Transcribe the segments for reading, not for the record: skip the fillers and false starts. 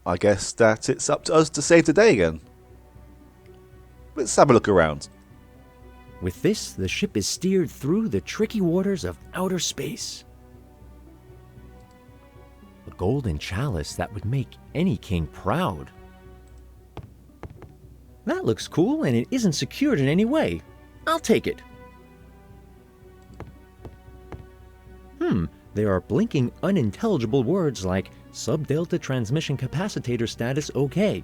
I guess that it's up to us to save the day again. Let's have a look around. With this, the ship is steered through the tricky waters of outer space. A golden chalice that would make any king proud. That looks cool, and it isn't secured in any way. I'll take it. There are blinking unintelligible words like sub-delta transmission capacitator status okay.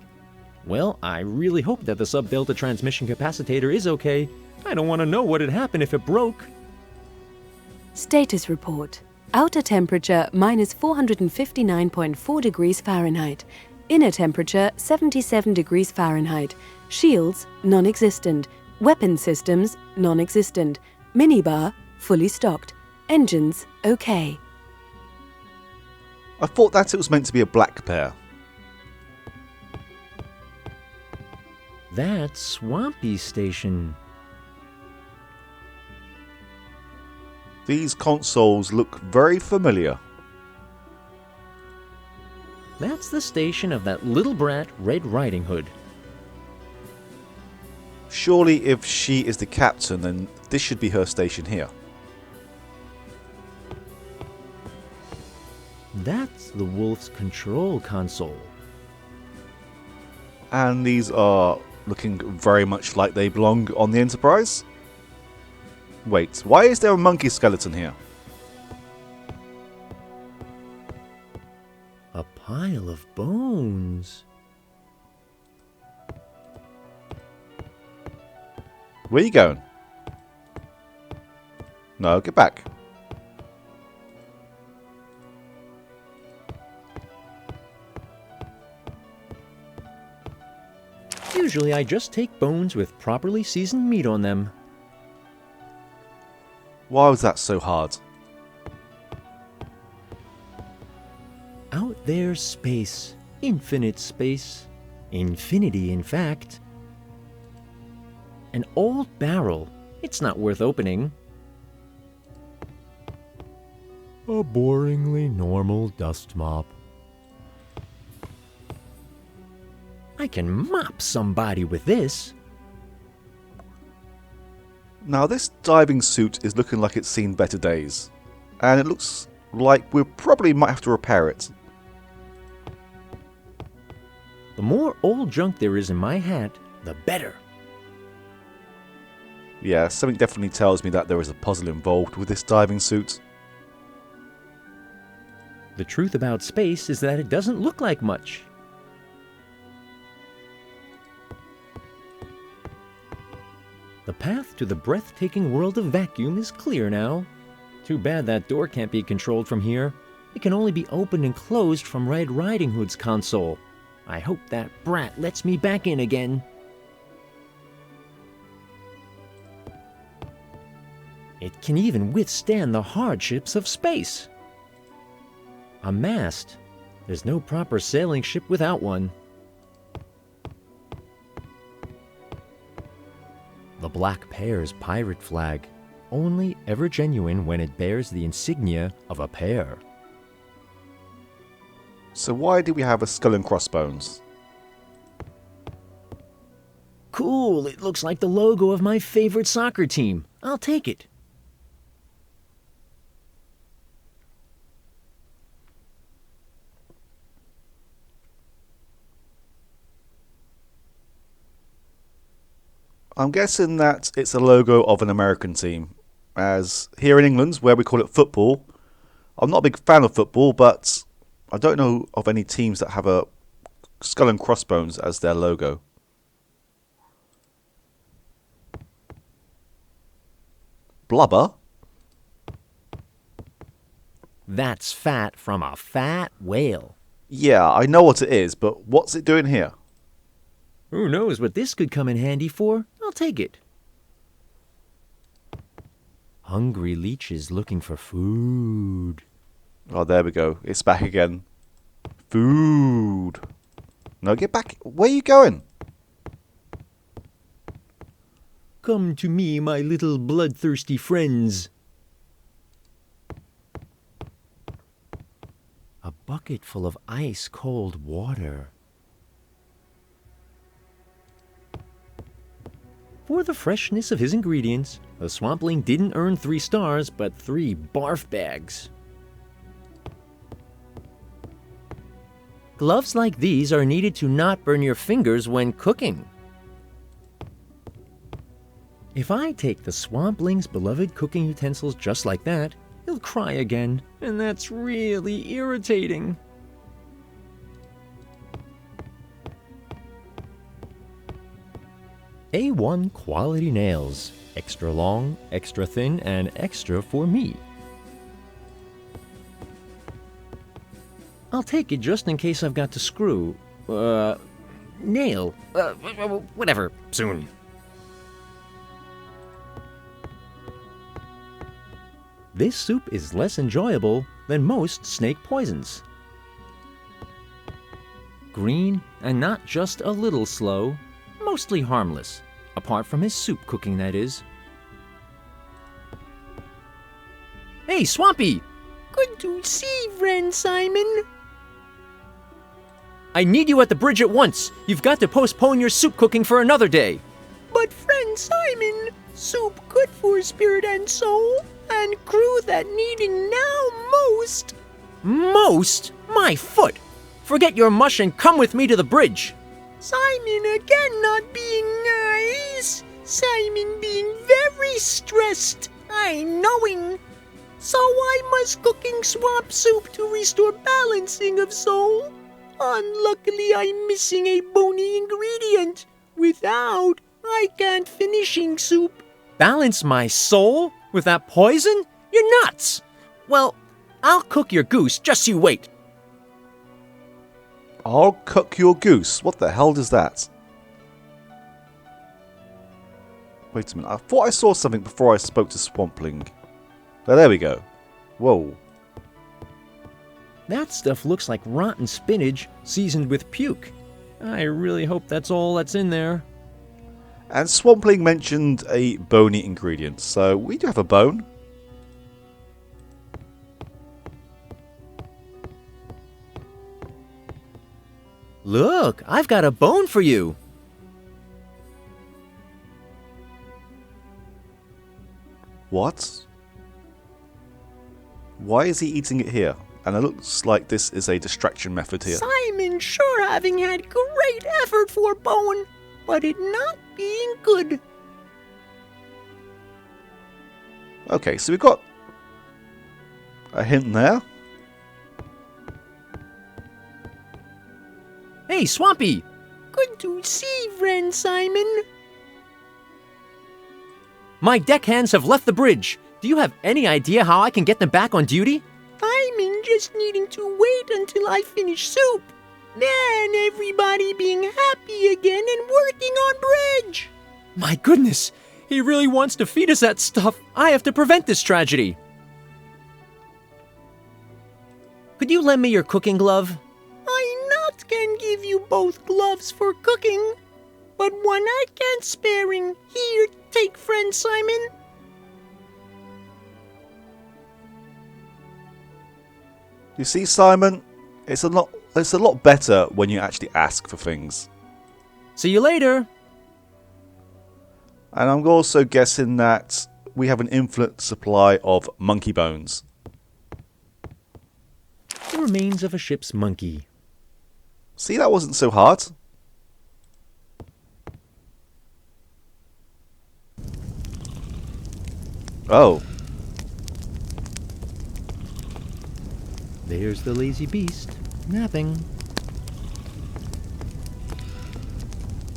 Well, I really hope that the sub-delta transmission capacitator is okay. I don't want to know what had happened if it broke. Status report. Outer temperature minus 459.4 degrees Fahrenheit. Inner temperature 77 degrees Fahrenheit. Shields non-existent. Weapon systems non-existent. Minibar fully stocked. Engines okay. I thought that it was meant to be a black pair. That's Swampy Station. These consoles look very familiar. That's the station of that little brat, Red Riding Hood. Surely if she is the captain, then this should be her station here. That's the Wolf's control console. And these are looking very much like they belong on the Enterprise. Wait, why is there a monkey skeleton here? A pile of bones. Where are you going? No, get back. Usually I just take bones with properly seasoned meat on them. Why was that so hard? Out there's space. Infinite space. Infinity, in fact. An old barrel. It's not worth opening. A boringly normal dust mop. I can mop somebody with this. Now this diving suit is looking like it's seen better days. And it looks like we probably might have to repair it. The more old junk there is in my hat, the better. Yeah, something definitely tells me that there is a puzzle involved with this diving suit. The truth about space is that it doesn't look like much. The path to the breathtaking world of vacuum is clear now. Too bad that door can't be controlled from here. It can only be opened and closed from Red Riding Hood's console. I hope that brat lets me back in again. It can even withstand the hardships of space. A mast. There's no proper sailing ship without one. The Black Pear's pirate flag, only ever genuine when it bears the insignia of a pear. So why do we have a skull and crossbones? Cool, it looks like the logo of my favorite soccer team. I'll take it. I'm guessing that it's a logo of an American team, as here in England, where we call it football, I'm not a big fan of football, but I don't know of any teams that have a skull and crossbones as their logo. Blubber? That's fat from a fat whale. Yeah, I know what it is, but what's it doing here? Who knows what this could come in handy for? I'll take it. Hungry leeches looking for food. Oh, there we go. It's back again. Food. No, get back. Where are you going? Come to me, my little bloodthirsty friends. A bucket full of ice-cold water. For the freshness of his ingredients, the swampling didn't earn 3 stars, but 3 barf bags. Gloves like these are needed to not burn your fingers when cooking. If I take the swampling's beloved cooking utensils just like that, he'll cry again, and that's really irritating. A1 quality nails. Extra long, extra thin, and extra for me. I'll take it just in case I've got to screw, nail, whatever, soon. This soup is less enjoyable than most snake poisons. Green, and not just a little slow, mostly harmless, apart from his soup cooking, that is. Hey, Swampy! Good to see, friend Simon. I need you at the bridge at once. You've got to postpone your soup cooking for another day. But friend Simon, soup good for spirit and soul, and crew that needing now most. Most? My foot! Forget your mush and come with me to the bridge. Simon again not being nice. Simon being very stressed. I knowing. So I must cooking swamp soup to restore balancing of soul. Unluckily, I'm missing a bony ingredient. Without, I can't finishing soup. Balance my soul? With that poison? You're nuts! Well, I'll cook your goose, just you wait. I'll cook your goose. What the hell does that? Wait a minute. I thought I saw something before I spoke to Swampling. Oh, there we go. Whoa. That stuff looks like rotten spinach seasoned with puke. I really hope that's all that's in there. And Swampling mentioned a bony ingredient, so we do have a bone. Look, I've got a bone for you. What? Why is he eating it here? And it looks like this is a distraction method here. Simon sure having had great effort for bone, but it not being good. Okay, so we've got a hint there. Hey, Swampy! Good to see, friend Simon. My deckhands have left the bridge. Do you have any idea how I can get them back on duty? Simon just needing to wait until I finish soup. Then everybody being happy again and working on bridge. My goodness, he really wants to feed us that stuff. I have to prevent this tragedy. Could you lend me your cooking glove? I not can give you both gloves for cooking, but one I can't sparing. Here, take friend Simon. You see, Simon, it's a lot better when you actually ask for things. See you later. And I'm also guessing that we have an infinite supply of monkey bones. The remains of a ship's monkey. See, that wasn't so hard. Oh. There's the lazy beast, napping.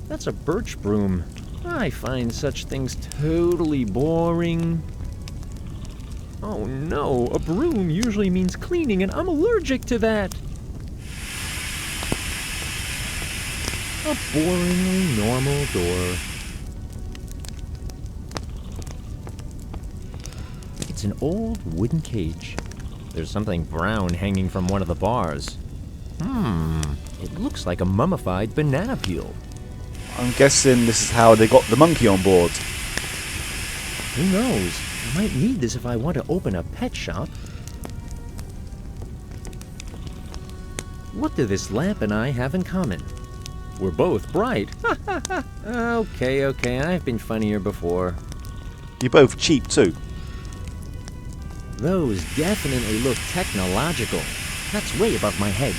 That's a birch broom. I find such things totally boring. Oh no, a broom usually means cleaning and I'm allergic to that. A boringly normal door. It's an old wooden cage. There's something brown hanging from one of the bars. It looks like a mummified banana peel. I'm guessing this is how they got the monkey on board. Who knows? I might need this if I want to open a pet shop. What do this lamp and I have in common? We're both bright. Okay, I've been funnier before. You're both cheap too. Those definitely look technological. That's way above my head.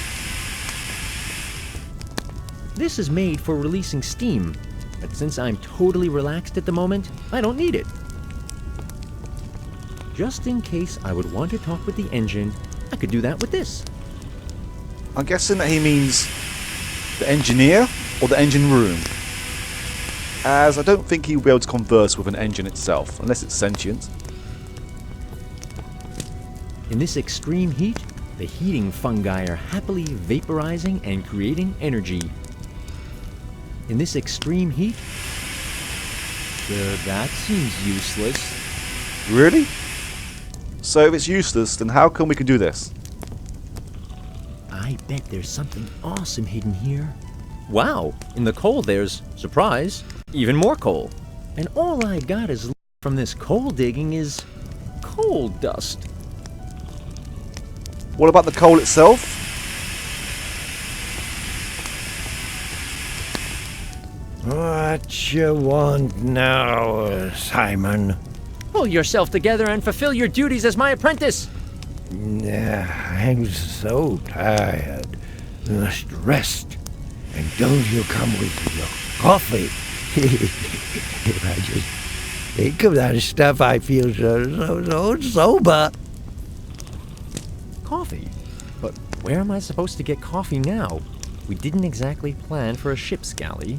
This is made for releasing steam, but since I'm totally relaxed at the moment, I don't need it. Just in case I would want to talk with the engine, I could do that with this. I'm guessing that he means the engineer or the engine room, as I don't think he'll be able to converse with an engine itself, unless it's sentient. In this extreme heat, the heating fungi are happily vaporizing and creating energy. In this extreme heat, that seems useless. Really? So if it's useless, then how come we can do this? I bet there's something awesome hidden here. Wow, in the coal there's, surprise, even more coal. And all I got is from this coal digging is coal dust. What about the coal itself? What you want now, Simon? Pull yourself together and fulfill your duties as my apprentice. I'm so tired. Must rest. And don't you come with your coffee. If I just think of that stuff, I feel so sober. Coffee? But where am I supposed to get coffee now? We didn't exactly plan for a ship's galley.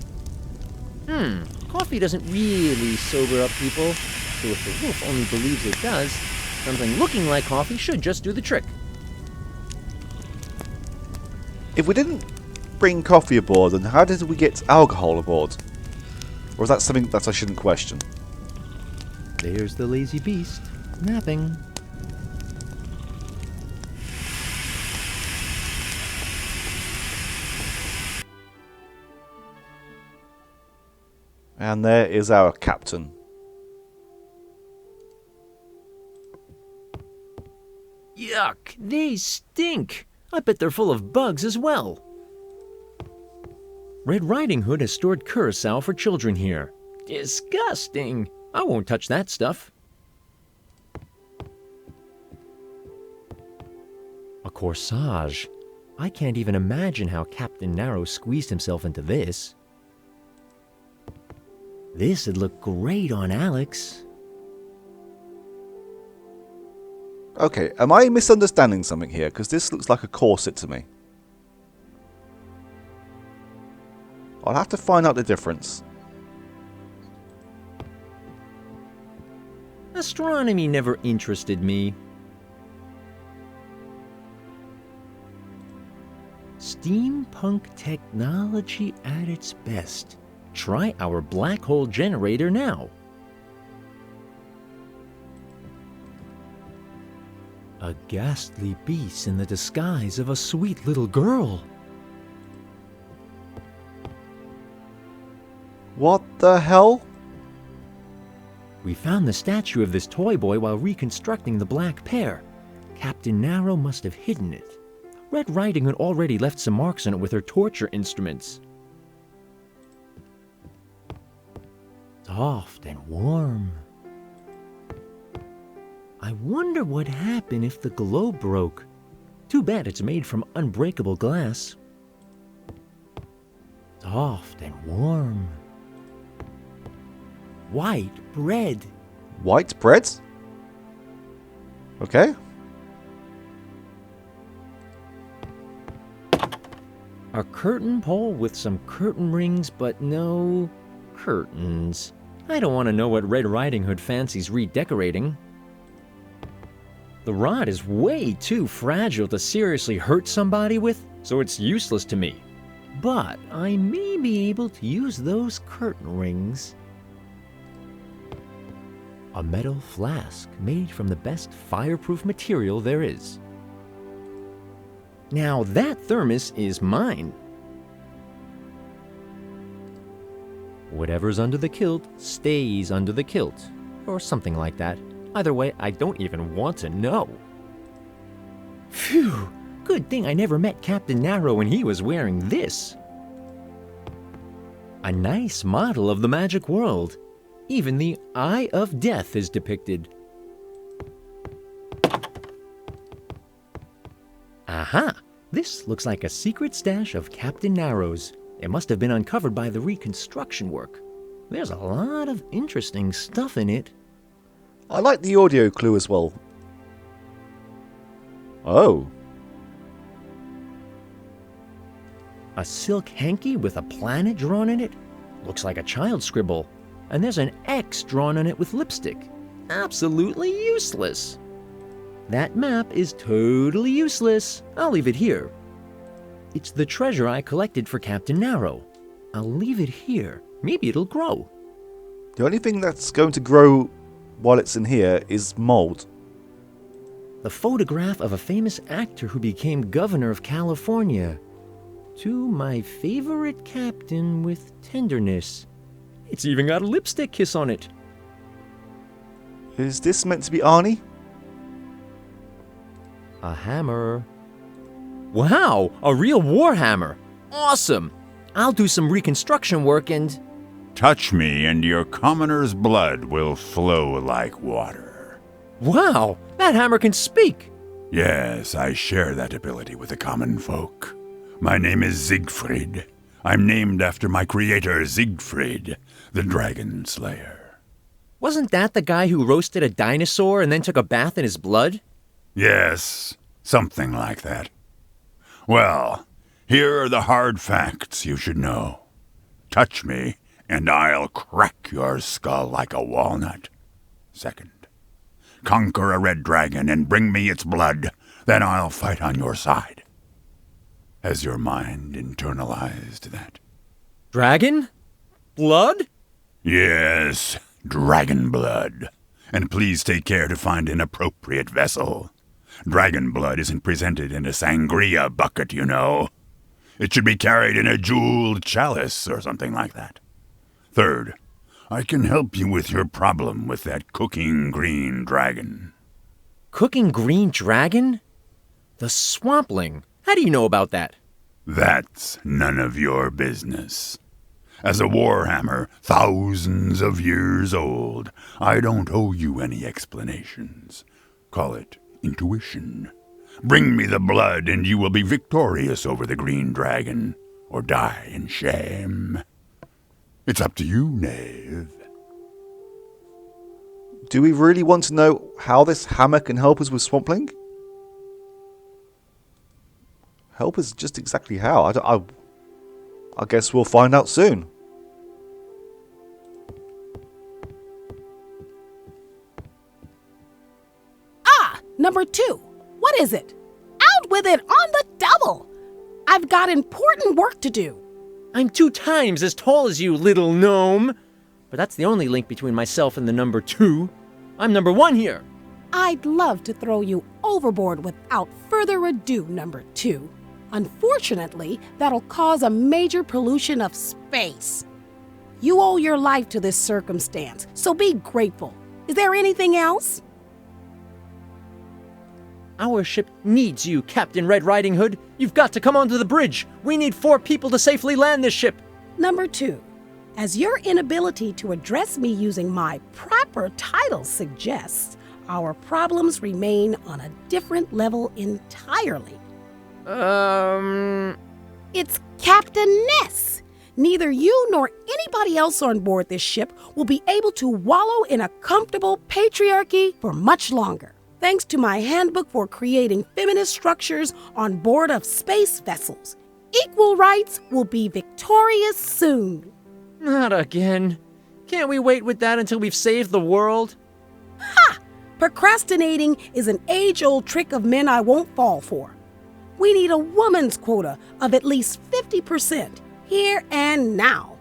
Coffee doesn't really sober up people, so if the wolf only believes it does, something looking like coffee should just do the trick. If we didn't bring coffee aboard, then how did we get alcohol aboard? Or is that something that I shouldn't question? There's the lazy beast, napping. And there is our captain. Yuck, they stink. I bet they're full of bugs as well. Red Riding Hood has stored curacao for children here. Disgusting. I won't touch that stuff. A corsage. I can't even imagine how Captain Narrow squeezed himself into this. This would look great on Alex. Okay, am I misunderstanding something here? Because this looks like a corset to me. I'll have to find out the difference. Astronomy never interested me. Steampunk technology at its best. Try our black hole generator now. A ghastly beast in the disguise of a sweet little girl. What the hell? We found the statue of this toy boy while reconstructing the Black Pear. Captain Narrow must have hidden it. Red Riding Hood already left some marks on it with her torture instruments. Soft and warm. I wonder what happened if the globe broke. Too bad it's made from unbreakable glass. Soft and warm. White bread. White bread? Okay. A curtain pole with some curtain rings, but no curtains. I don't want to know what Red Riding Hood fancies redecorating. The rod is way too fragile to seriously hurt somebody with, so it's useless to me. But I may be able to use those curtain rings. A metal flask made from the best fireproof material there is. Now that thermos is mine. Whatever's under the kilt stays under the kilt, or something like that. Either way, I don't even want to know. Phew! Good thing I never met Captain Narrow when he was wearing this. A nice model of the magic world. Even the Eye of Death is depicted. Aha! This looks like a secret stash of Captain Narrow's. It must have been uncovered by the reconstruction work. There's a lot of interesting stuff in it. I like the audio clue as well. Oh. A silk hanky with a planet drawn in it? Looks like a child scribble. And there's an X drawn on it with lipstick. Absolutely useless. That map is totally useless. I'll leave it here. It's the treasure I collected for Captain Narrow. I'll leave it here. Maybe it'll grow. The only thing that's going to grow while it's in here is mold. The photograph of a famous actor who became governor of California. To my favorite captain with tenderness. It's even got a lipstick kiss on it. Is this meant to be Arnie? A hammer. Wow, a real war hammer. Awesome. I'll do some reconstruction work and... Touch me and your commoner's blood will flow like water. Wow, that hammer can speak. Yes, I share that ability with the common folk. My name is Siegfried. I'm named after my creator, Siegfried, the Dragon Slayer. Wasn't that the guy who roasted a dinosaur and then took a bath in his blood? Yes, something like that. Well, here are the hard facts you should know. Touch me, and I'll crack your skull like a walnut. Second, conquer a red dragon and bring me its blood, then I'll fight on your side. Has your mind internalized that? Dragon? Blood? Yes, dragon blood. And please take care to find an appropriate vessel. Dragon blood isn't presented in a sangria bucket, you know. It should be carried in a jeweled chalice or something like that. Third, I can help you with your problem with that cooking green dragon. Cooking green dragon? The swampling. How do you know about that? That's none of your business. As a warhammer, thousands of years old, I don't owe you any explanations. Call it intuition. Bring me the blood and you will be victorious over the green dragon, or die in shame. It's up to you, knave. Do we really want to know how this hammer can help us with Swampling? Help us just exactly how? I guess we'll find out soon. Number 2. What is it? Out with it on the double! I've got important work to do. I'm 2 times as tall as you, little gnome. But that's the only link between myself and the number 2. I'm number 1 here. I'd love to throw you overboard without further ado, number 2. Unfortunately, that'll cause a major pollution of space. You owe your life to this circumstance, so be grateful. Is there anything else? Our ship needs you, Captain Red Riding Hood. You've got to come onto the bridge. We need 4 people to safely land this ship. Number 2, as your inability to address me using my proper title suggests, our problems remain on a different level entirely. It's Captain Ness. Neither you nor anybody else on board this ship will be able to wallow in a comfortable patriarchy for much longer. Thanks to my handbook for creating feminist structures on board of space vessels, equal rights will be victorious soon. Not again. Can't we wait with that until we've saved the world? Ha! Procrastinating is an age-old trick of men I won't fall for. We need a woman's quota of at least 50% here and now.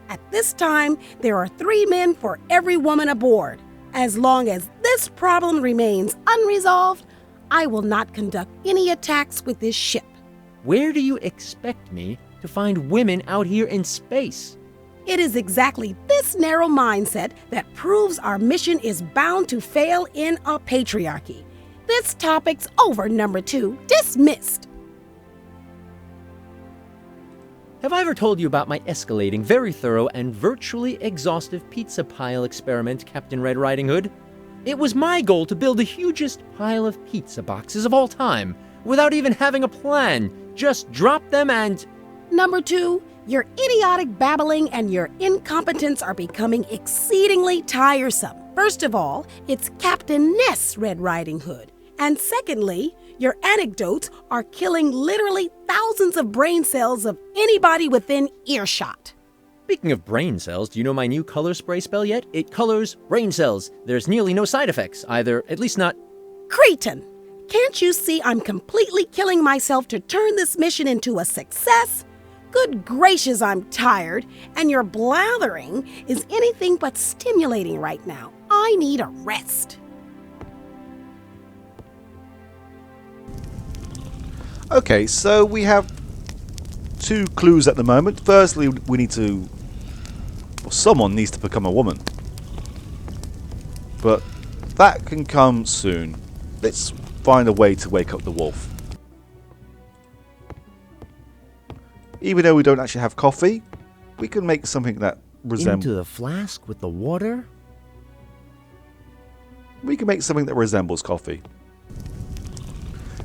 At this time, there are 3 men for every woman aboard. As long as this problem remains unresolved, I will not conduct any attacks with this ship. Where do you expect me to find women out here in space? It is exactly this narrow mindset that proves our mission is bound to fail in a patriarchy. This topic's over, number 2. Dismissed. Have I ever told you about my escalating, very thorough, and virtually exhaustive pizza pile experiment, Captain Red Riding Hood? It was my goal to build the hugest pile of pizza boxes of all time, without even having a plan. Just drop them and... Number 2, your idiotic babbling and your incompetence are becoming exceedingly tiresome. First of all, it's Captain Ness Red Riding Hood. And secondly, your anecdotes are killing literally thousands of brain cells of anybody within earshot. Speaking of brain cells, do you know my new color spray spell yet? It colors brain cells. There's nearly no side effects, either, at least not... Cretin, can't you see I'm completely killing myself to turn this mission into a success? Good gracious, I'm tired, and your blathering is anything but stimulating right now. I need a rest. Okay, so we have 2 clues at the moment. Firstly, we need to... Well, someone needs to become a woman. But that can come soon. Let's find a way to wake up the wolf. Even though we don't actually have coffee, we can make something that resembles... Into the flask with the water? We can make something that resembles coffee.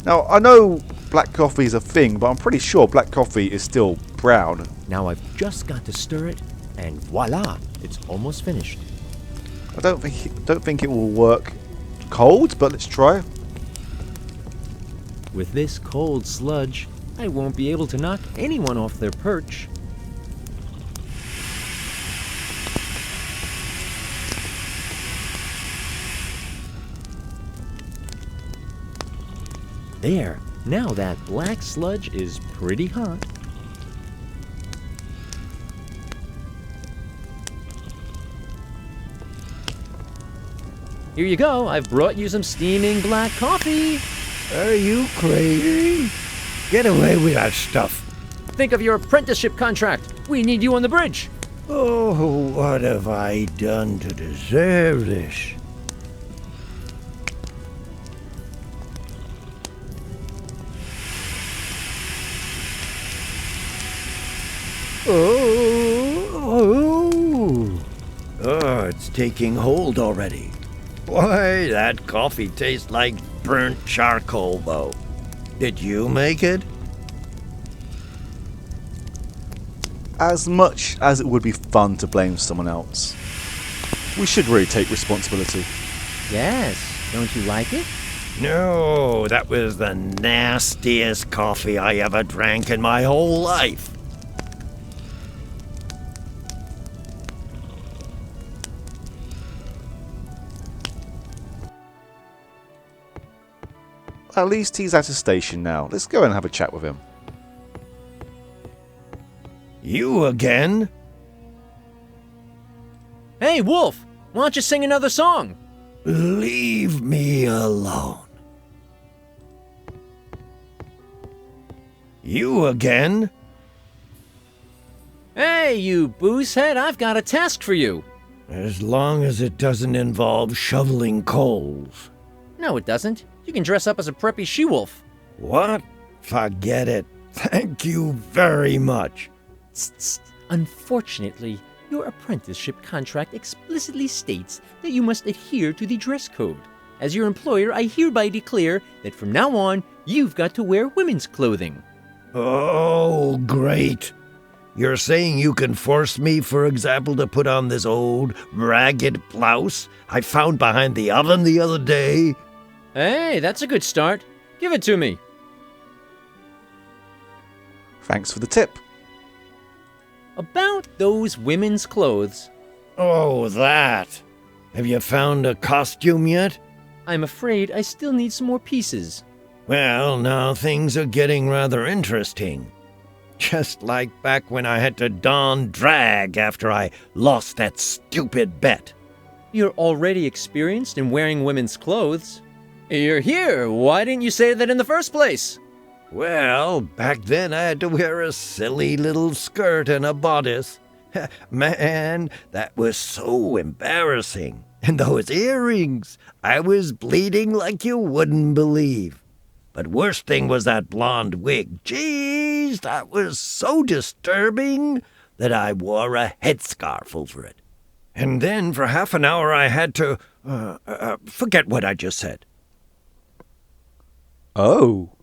Now, I know black coffee is a thing, but I'm pretty sure black coffee is still brown. Now I've just got to stir it, and voila, it's almost finished. I don't think it will work cold, but let's try. With this cold sludge, I won't be able to knock anyone off their perch. There, now that black sludge is pretty hot. Here you go, I've brought you some steaming black coffee. Are you crazy? Get away with that stuff. Think of your apprenticeship contract. We need you on the bridge. Oh, what have I done to deserve this? Oh, it's taking hold already. Why, that coffee tastes like burnt charcoal, though. Did you make it? As much as it would be fun to blame someone else, we should really take responsibility. Yes, don't you like it? No, that was the nastiest coffee I ever drank in my whole life. At least he's at his station now. Let's go and have a chat with him. You again? Hey, Wolf, why don't you sing another song? Leave me alone. You again? Hey, you boozehead, I've got a task for you. As long as it doesn't involve shoveling coals. No, it doesn't. You can dress up as a preppy she-wolf. What? Forget it. Thank you very much. Tsk. Unfortunately, your apprenticeship contract explicitly states that you must adhere to the dress code. As your employer, I hereby declare that from now on, you've got to wear women's clothing. Oh, great. You're saying you can force me, for example, to put on this old, ragged blouse I found behind the oven the other day? Hey, that's a good start. Give it to me. Thanks for the tip. About those women's clothes, Oh, that. Have you found a costume yet? I'm afraid I still need some more pieces. Well, now things are getting rather interesting. Just like back when I had to don drag after I lost that stupid bet. You're already experienced in wearing women's clothes. You're here. Why didn't you say that in the first place? Well, back then I had to wear a silly little skirt and a bodice. Man, that was so embarrassing. And those earrings, I was bleeding like you wouldn't believe. But worst thing was that blonde wig. Jeez, that was so disturbing that I wore a headscarf over it. And then for half an hour I had to forget what I just said. Oh.